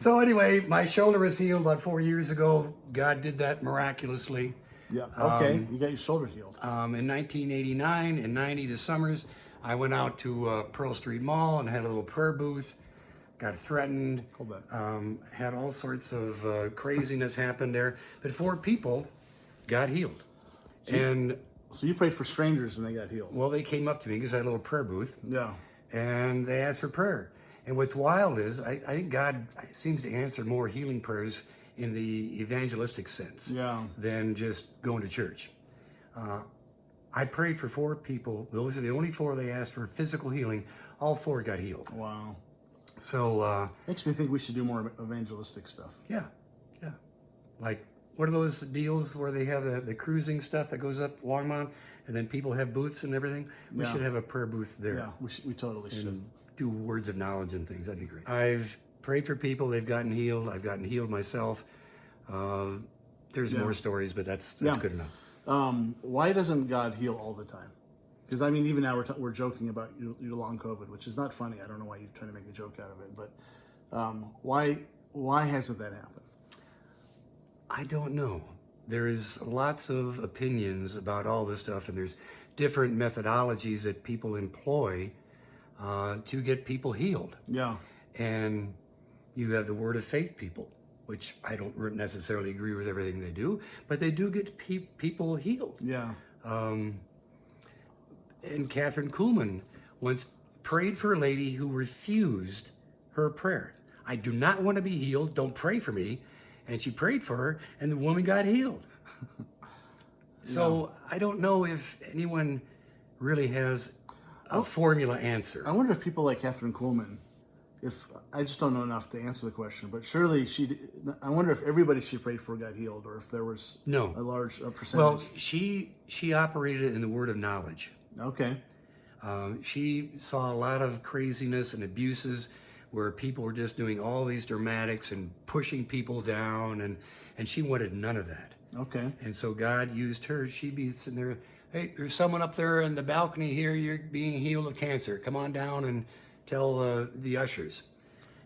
So anyway, my shoulder was healed about 4 years ago. God did that miraculously. Yeah. Okay. You got your shoulder healed. In 1989 and 90, the summers, I went out to Pearl Street Mall and had a little prayer booth. Got threatened. Hold that. Had all sorts of craziness happen there. But 4 people got healed. And So you prayed for strangers and they got healed. well, they came up to me because I had a little prayer booth. Yeah. And they asked for prayer. And what's wild is I think God seems to answer more healing prayers in the evangelistic sense Yeah. than just going to church. I prayed for 4 people. Those are the only 4 they asked for physical healing. All 4 got healed. Wow. So, Makes me think we should do more evangelistic stuff. yeah. Like, what are those deals where they have the cruising stuff that goes up Longmont and then people have booths and everything? We Yeah. should have a prayer booth there. Yeah, we totally should. Do words of knowledge and things. That'd be great. I've prayed for people. They've gotten healed. I've gotten healed myself. There's more stories, but that's good enough. Why doesn't God heal all the time? Because I mean, even now we're joking about your long COVID, which is not funny. I don't know why you're trying to make a joke out of it, but why hasn't that happened? I don't know. There's lots of opinions about all this stuff, and there's different methodologies that people employ to get people healed. Yeah. And you have the word of faith people, which I don't necessarily agree with everything they do, but they do get people healed. Yeah. And Catherine Kuhlman once prayed for a lady who refused her prayer. I do not want to be healed. Don't pray for me. And she prayed for her, and the woman got healed. So I don't know if anyone really has a formula answer. I wonder if people like Catherine Kuhlman, if I just don't know enough to answer the question, but surely I wonder if everybody she prayed for got healed, or if there was a large percentage. Well, she operated in the word of knowledge. Okay. She saw a lot of craziness and abuses where people were just doing all these dramatics and pushing people down, and she wanted none of that. Okay. And so God used her. She'd be sitting there, hey, there's someone up there in the balcony here, you're being healed of cancer. Come on down and tell the ushers.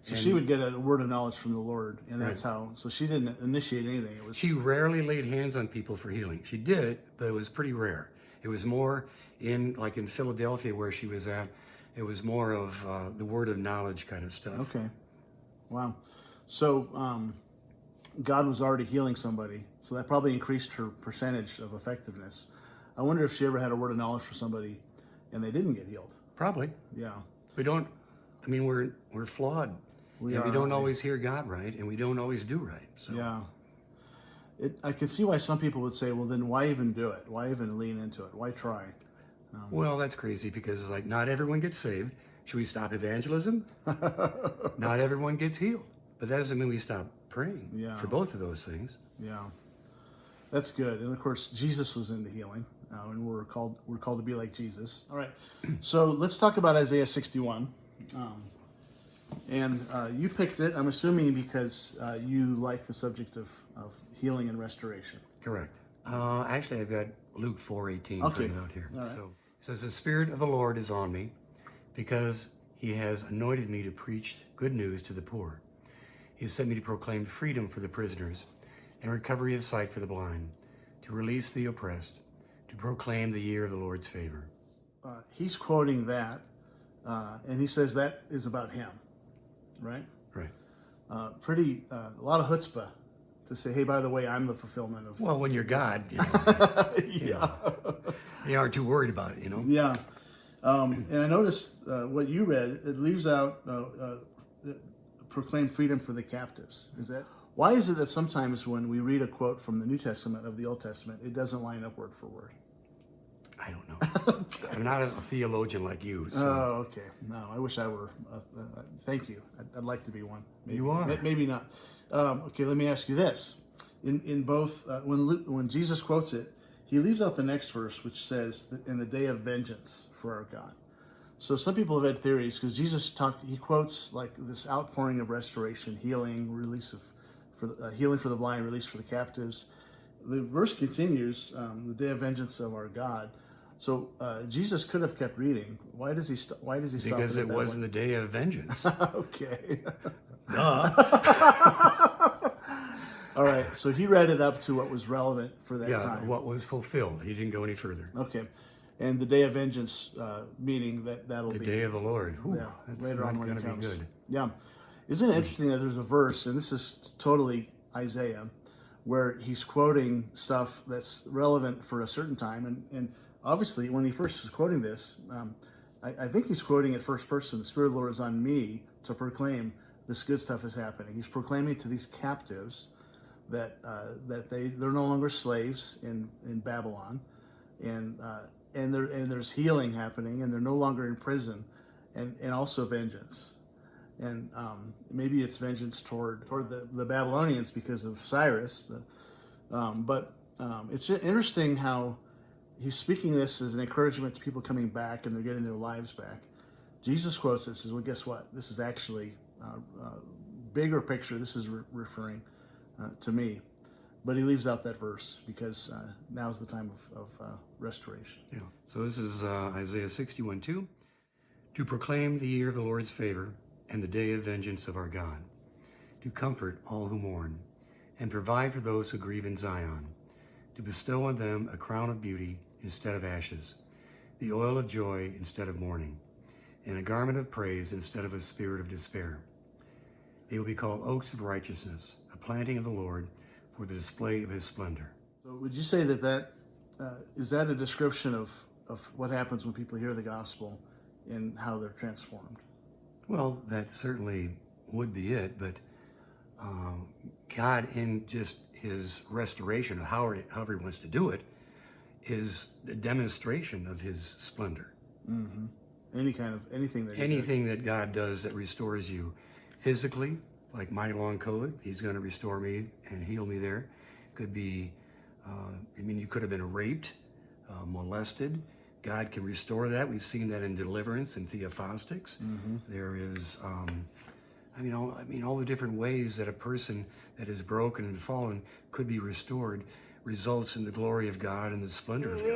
So she would get a word of knowledge from the Lord, and that's how. So she didn't initiate anything. It was She rarely laid hands on people for healing. She did it, but it was pretty rare. It was more in Philadelphia where she was at. It was more of the word of knowledge kind of stuff. Okay. Wow. So God was already healing somebody, so that probably increased her percentage of effectiveness. I wonder if she ever had a word of knowledge for somebody and they didn't get healed. Probably. Yeah. We don't, I mean, we're flawed. We don't always hear God right, and we don't always do right. So. Yeah. I can see why some people would say, well, then why even do it? Why even lean into it? Why try? Well, that's crazy because not everyone gets saved. Should we stop evangelism? Not everyone gets healed. But that doesn't mean we stop praying for both of those things. Yeah. That's good. And of course, Jesus was into healing, and we're called to be like Jesus. All right. So let's talk about Isaiah 61. And you picked it, I'm assuming, because you like the subject of healing and restoration. Correct. Actually, I've got Luke 4:18 printed out here. Right. So it says, the Spirit of the Lord is on me because he has anointed me to preach good news to the poor. He has sent me to proclaim freedom for the prisoners and recovery of sight for the blind, to release the oppressed, to proclaim the year of the Lord's favor. He's quoting that, and he says that is about him, right? Right. A lot of chutzpah to say, hey, by the way, I'm the fulfillment of... Well, when you're God, you aren't too worried about it, Yeah. And I noticed what you read, it leaves out proclaim freedom for the captives. Why is it that sometimes when we read a quote from the New Testament of the Old Testament, it doesn't line up word for word? I don't know. Okay. I'm not a theologian like you. So. Oh, okay. No, I wish I were. Thank you. I'd like to be one. Maybe. You are. Maybe not. Okay, let me ask you this. In both, when Jesus quotes it, he leaves out the next verse, which says, in the day of vengeance for our God. So some people have had theories, because Jesus he quotes like this outpouring of restoration, healing, release healing for the blind, release for the captives. The verse continues, the day of vengeance of our God. So Jesus could have kept reading. Why does he stop? Because it wasn't the day of vengeance. Okay. All right, so he read it up to what was relevant for that Yeah, time. what was fulfilled. He didn't go any further. Okay, and the day of vengeance, meaning that'll The be day of the Lord. Ooh, yeah, that's later not on when going it to be comes. good. Yeah, isn't it interesting that there's a verse, and this is totally Isaiah, where he's quoting stuff that's relevant for a certain time, and obviously when he first is quoting this, I think he's quoting it first person. The Spirit of the Lord is on me to proclaim this good stuff is happening. He's proclaiming to these captives that they're no longer slaves in Babylon, and there's healing happening, and they're no longer in prison, and also vengeance, and maybe it's vengeance toward the Babylonians because of Cyrus, but it's interesting how he's speaking this as an encouragement to people coming back and they're getting their lives back. Jesus quotes this as, well, guess what? This is actually bigger picture. This is referring to me. But he leaves out that verse because now's the time of restoration. Yeah. So this is Isaiah 61:2. To proclaim the year of the Lord's favor and the day of vengeance of our God, to comfort all who mourn, and provide for those who grieve in Zion, to bestow on them a crown of beauty instead of ashes, the oil of joy instead of mourning, and a garment of praise instead of a spirit of despair. They will be called oaks of righteousness, a planting of the Lord for the display of his splendor. So would you say that is that a description of what happens when people hear the gospel and how they're transformed? Well, that certainly would be it, but God, in just his restoration of however he wants to do it, is a demonstration of his splendor. Mm-hmm. Anything that God does that restores you physically, like my long COVID, he's going to restore me and heal me there. Could be, you could have been raped, molested. God can restore that. We've seen that in deliverance and theophostics. Mm-hmm. There is, all the different ways that a person that is broken and fallen could be restored results in the glory of God and the splendor of God.